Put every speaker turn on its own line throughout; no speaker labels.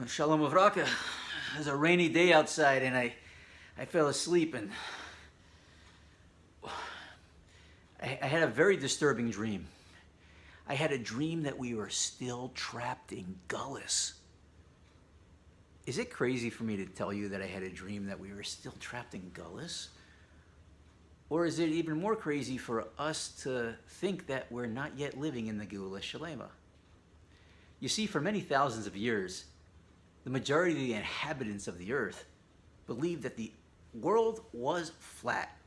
Shalom Avraka. It's a rainy day outside and I fell asleep and I had a very disturbing dream. I had a dream that we were still trapped in Gullus. Is it crazy for me to tell you that I had a dream that we were still trapped in Gullus? Or is it even more crazy for us to think that we're not yet living in the Geula Shalema? You see, for many thousands of years, the majority of the inhabitants of the earth believed that the world was flat.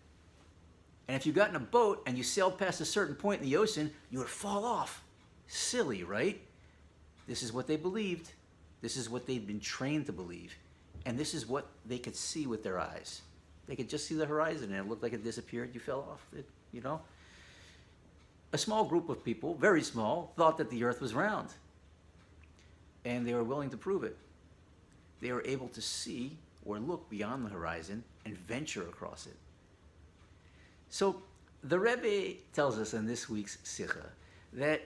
And if you got in a boat and you sailed past a certain point in the ocean, you would fall off. Silly, right? This is what they believed. This is what they'd been trained to believe. And this is what they could see with their eyes. They could just see the horizon and it looked like it disappeared. You fell off, you know? A small group of people, very small, thought that the earth was round. And they were willing to prove it. They were able to see or look beyond the horizon and venture across it. So the Rebbe tells us in this week's Sikha that,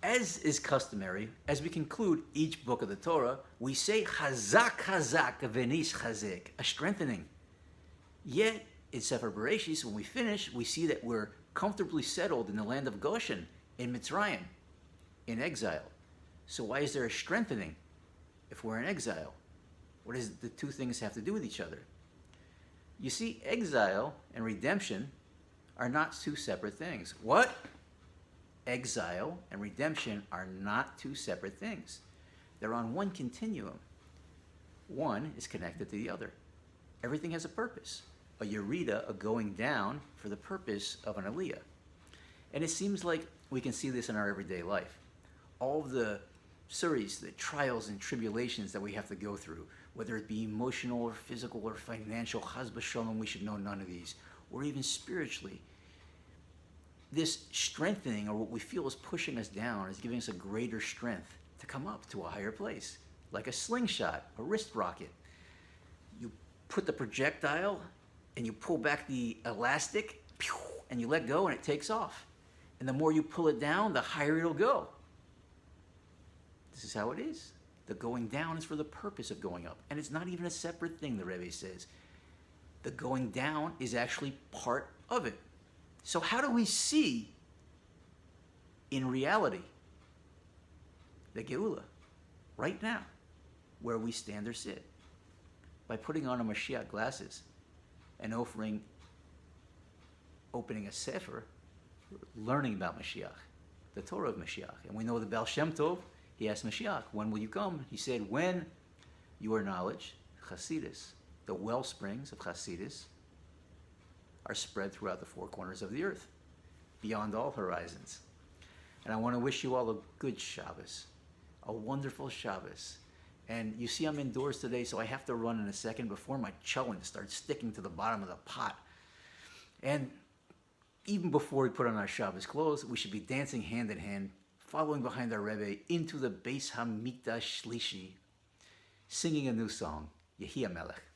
as is customary, as we conclude each book of the Torah, we say Chazak Chazak Venish Chazek, a strengthening. Yet in Sefer Bereshis, when we finish, we see that we're comfortably settled in the land of Goshen, in Mitzrayim, in exile. So why is there a strengthening if we're in exile? What does the two things have to do with each other? You see, exile and redemption are not two separate things. What? Exile and redemption are not two separate things. They're on one continuum. One is connected to the other. Everything has a purpose. A yerida, a going down, for the purpose of an aliyah. And it seems like we can see this in our everyday life. All of the surreys, the trials and tribulations that we have to go through, whether it be emotional or physical or financial, chas v'sholom, we should know none of these, or even spiritually. This strengthening, or what we feel is pushing us down, is giving us a greater strength to come up to a higher place, like a slingshot, a wrist rocket. You put the projectile and you pull back the elastic, and you let go and it takes off. And the more you pull it down, the higher it'll go. This is how it is. The going down is for the purpose of going up. And it's not even a separate thing, the Rebbe says. The going down is actually part of it. So how do we see, in reality, the Geula, right now, where we stand or sit? By putting on our Mashiach glasses and opening a Sefer, learning about Mashiach, the Torah of Mashiach. And we know the Baal Shem Tov, he asked Mashiach, when will you come? He said, when your knowledge, Chassidus, the well springs of Chassidus, are spread throughout the four corners of the earth, beyond all horizons. And I want to wish you all a good Shabbos, a wonderful Shabbos. And you see I'm indoors today, so I have to run in a second before my cholent starts sticking to the bottom of the pot. And even before we put on our Shabbos clothes, we should be dancing hand in hand, following behind our Rebbe into the Beis HaMikdash Shlishi, singing a new song, Yehi HaMelech.